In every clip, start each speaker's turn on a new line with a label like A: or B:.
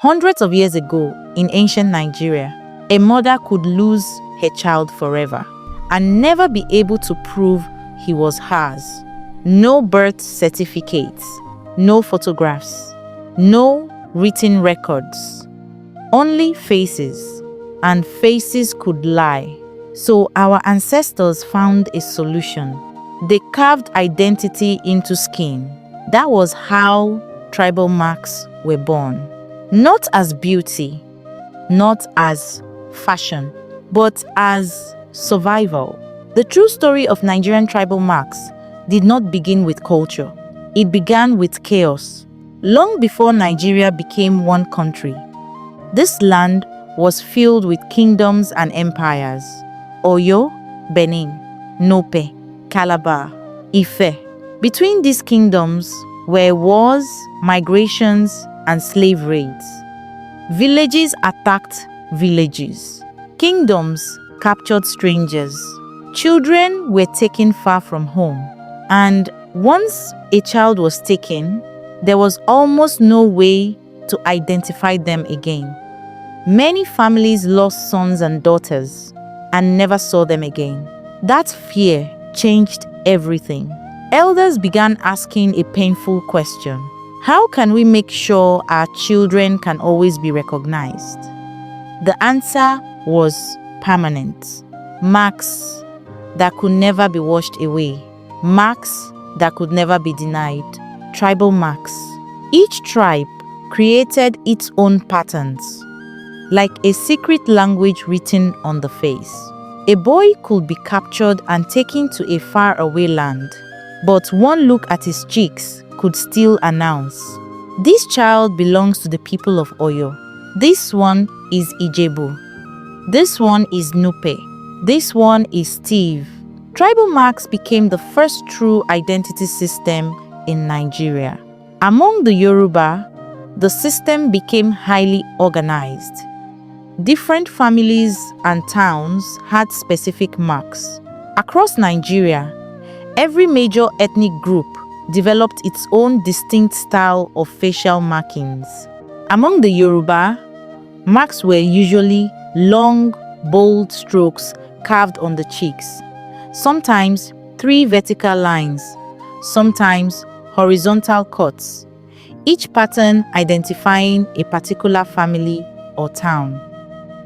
A: Hundreds of years ago, in ancient Nigeria, a mother could lose her child forever and never be able to prove he was hers. No birth certificates, no photographs, no written records, only faces, and faces could lie. So our ancestors found a solution. They carved identity into skin. That was how tribal marks were born. Not as beauty, not as fashion, but as survival. The true story of Nigerian tribal marks did not begin with culture. It began with chaos. Long before Nigeria became one country, this land was filled with kingdoms and empires. Oyo, Benin, Nope, Calabar, Ife. Between these kingdoms were wars, migrations, and slave raids. Villages attacked villages. Kingdoms captured strangers. Children were taken far from home. And once a child was taken, there was almost no way to identify them again. Many families lost sons and daughters and never saw them again. That fear changed everything. Elders began asking a painful question. How can we make sure our children can always be recognized? The answer was permanent. Marks that could never be washed away. Marks that could never be denied. Tribal marks. Each tribe created its own patterns, like a secret language written on the face. A boy could be captured and taken to a faraway land, but one look at his cheeks could still announce, "This child belongs to the people of Oyo. This one is Ijebu. This one is Nupe. This one is Steve." Tribal marks became the first true identity system in Nigeria. Among the Yoruba, the system became highly organized. Different families and towns had specific marks. Across Nigeria, every major ethnic group developed its own distinct style of facial markings. Among the Yoruba, marks were usually long, bold strokes carved on the cheeks. Sometimes 3 vertical lines, sometimes horizontal cuts, each pattern identifying a particular family or town.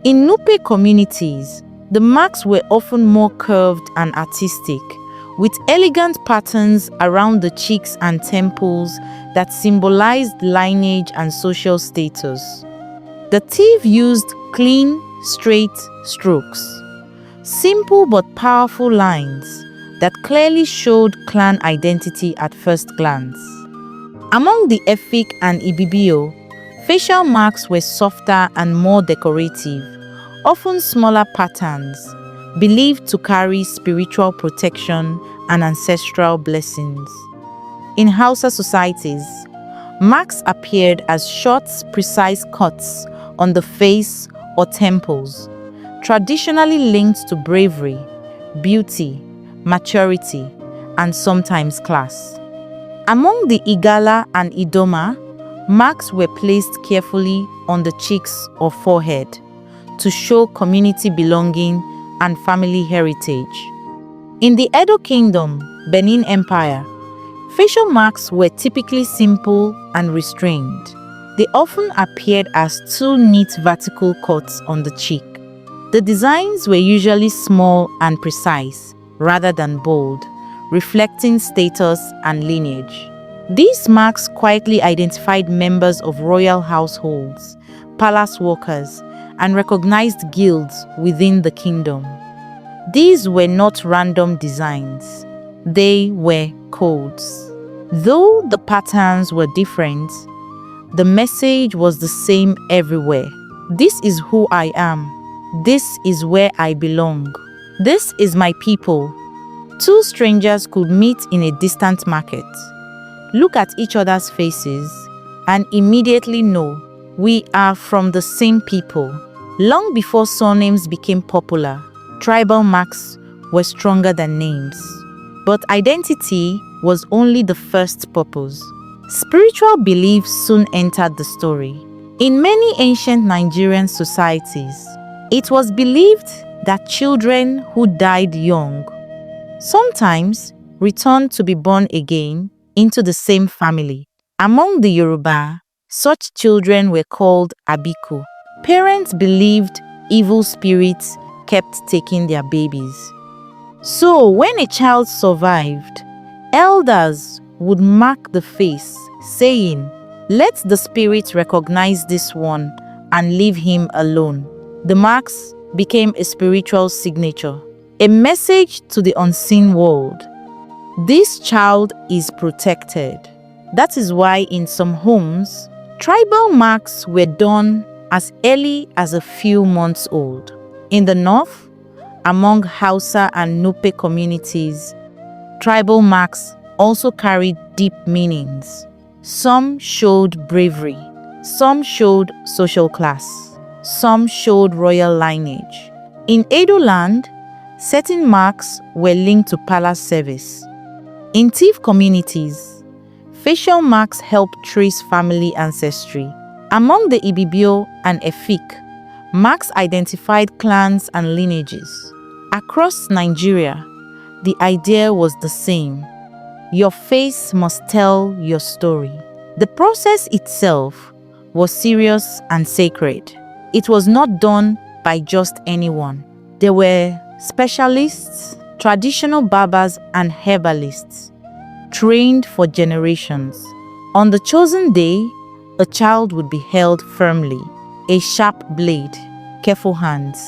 A: In Nupe communities, the marks were often more curved and artistic, with elegant patterns around the cheeks and temples that symbolized lineage and social status. The thief used clean, straight strokes, simple but powerful lines that clearly showed clan identity at first glance. Among the Efik and Ibibio, facial marks were softer and more decorative, often smaller patterns, believed to carry spiritual protection and ancestral blessings. In Hausa societies, marks appeared as short, precise cuts on the face or temples, traditionally linked to bravery, beauty, maturity, and sometimes class. Among the Igala and Idoma, marks were placed carefully on the cheeks or forehead to show community belonging and family heritage. In the Edo Kingdom, Benin Empire, facial marks were typically simple and restrained. They often appeared as 2 neat vertical cuts on the cheek. The designs were usually small and precise, rather than bold, reflecting status and lineage. These marks quietly identified members of royal households, palace workers, and recognized guilds within the kingdom. These were not random designs. They were codes. Though the patterns were different, the message was the same everywhere. This is who I am. This is where I belong. This is my people. 2 strangers could meet in a distant market, look at each other's faces, and immediately know we are from the same people. Long before surnames became popular, tribal marks were stronger than names. But identity was only the first purpose. Spiritual beliefs soon entered the story. In many ancient Nigerian societies, it was believed that children who died young sometimes returned to be born again into the same family. Among the Yoruba, such children were called abiku. Parents believed evil spirits kept taking their babies. So when a child survived, elders would mark the face, saying, "Let the spirit recognize this one and leave him alone." The marks became a spiritual signature, a message to the unseen world. This child is protected. That is why in some homes, tribal marks were done as early as a few months old. In the north, among Hausa and Nupe communities, tribal marks also carried deep meanings. Some showed bravery, some showed social class, some showed royal lineage. In Edo land, certain marks were linked to palace service. In Tiv communities, facial marks help trace family ancestry. Among the Ibibio and Efik, marks identified clans and lineages. Across Nigeria, the idea was the same. Your face must tell your story. The process itself was serious and sacred. It was not done by just anyone. There were specialists, traditional barbers, and herbalists trained for generations. On the chosen day, a child would be held firmly, a sharp blade, careful hands,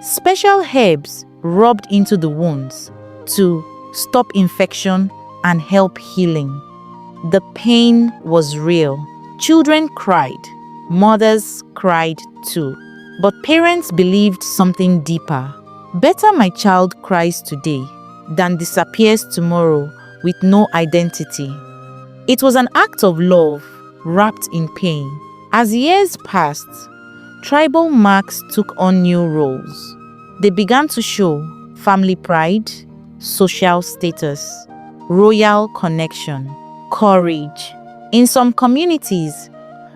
A: special herbs rubbed into the wounds to stop infection and help healing. The pain was real. Children cried, mothers cried too. But parents believed something deeper. Better my child cries today than disappears tomorrow with no identity. It was an act of love wrapped in pain. As years passed, tribal marks took on new roles. They began to show family pride, social status, royal connection, courage. In some communities,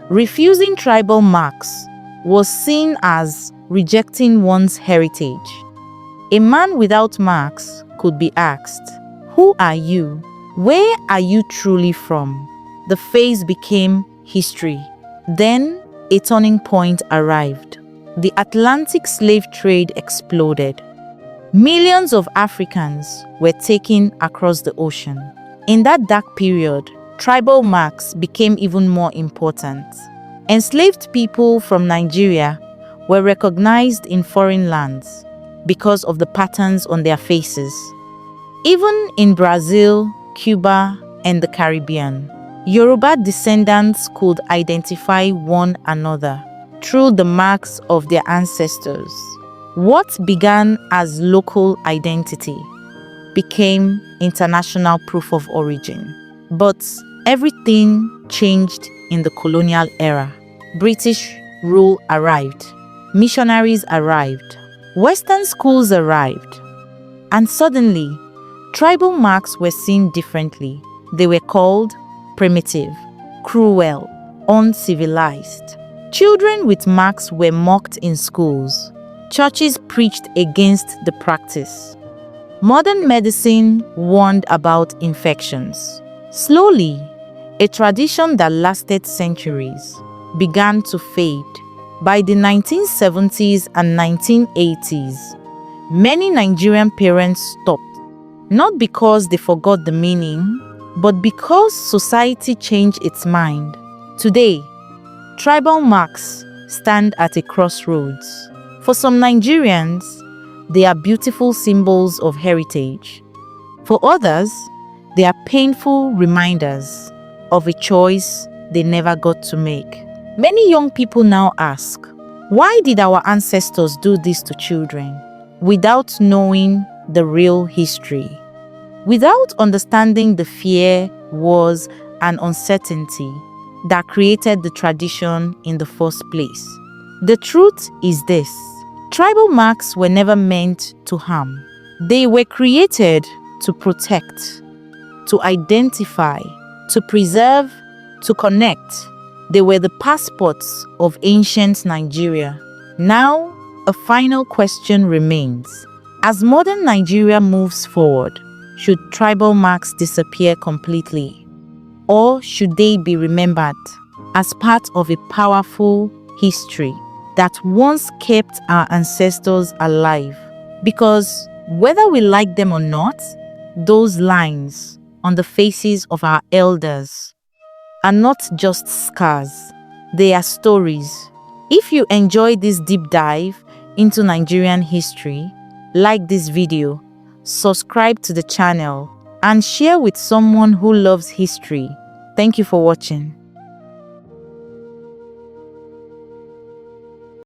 A: refusing tribal marks was seen as rejecting one's heritage. A man without marks could be asked, "Who are you? Where are you truly from?" The face became history. Then a turning point arrived. The Atlantic slave trade exploded. Millions of Africans were taken across the ocean. In that dark period, tribal marks became even more important. Enslaved people from Nigeria were recognized in foreign lands because of the patterns on their faces. Even in Brazil, Cuba, and the Caribbean, Yoruba descendants could identify one another through the marks of their ancestors. What began as local identity became international proof of origin. But everything changed in the colonial era. British rule arrived. Missionaries arrived. Western schools arrived. And suddenly, tribal marks were seen differently. They were called primitive, cruel, uncivilized. Children with marks were mocked in schools. Churches preached against the practice. Modern medicine warned about infections. Slowly, a tradition that lasted centuries began to fade. By the 1970s and 1980s, many Nigerian parents stopped, not because they forgot the meaning, but because society changed its mind. Today, tribal marks stand at a crossroads. For some Nigerians, they are beautiful symbols of heritage. For others, they are painful reminders of a choice they never got to make. Many young people now ask, why did our ancestors do this to children without knowing the real history? Without understanding the fear, wars, and uncertainty that created the tradition in the first place. The truth is this: tribal marks were never meant to harm. They were created to protect, to identify, to preserve, to connect. They were the passports of ancient Nigeria. Now, a final question remains. As modern Nigeria moves forward, should tribal marks disappear completely? Or should they be remembered as part of a powerful history that once kept our ancestors alive? Because whether we like them or not, those lines on the faces of our elders are not just scars, they are stories. If you enjoyed this deep dive into Nigerian history, like this video, subscribe to the channel, and share with someone who loves history. Thank you for watching.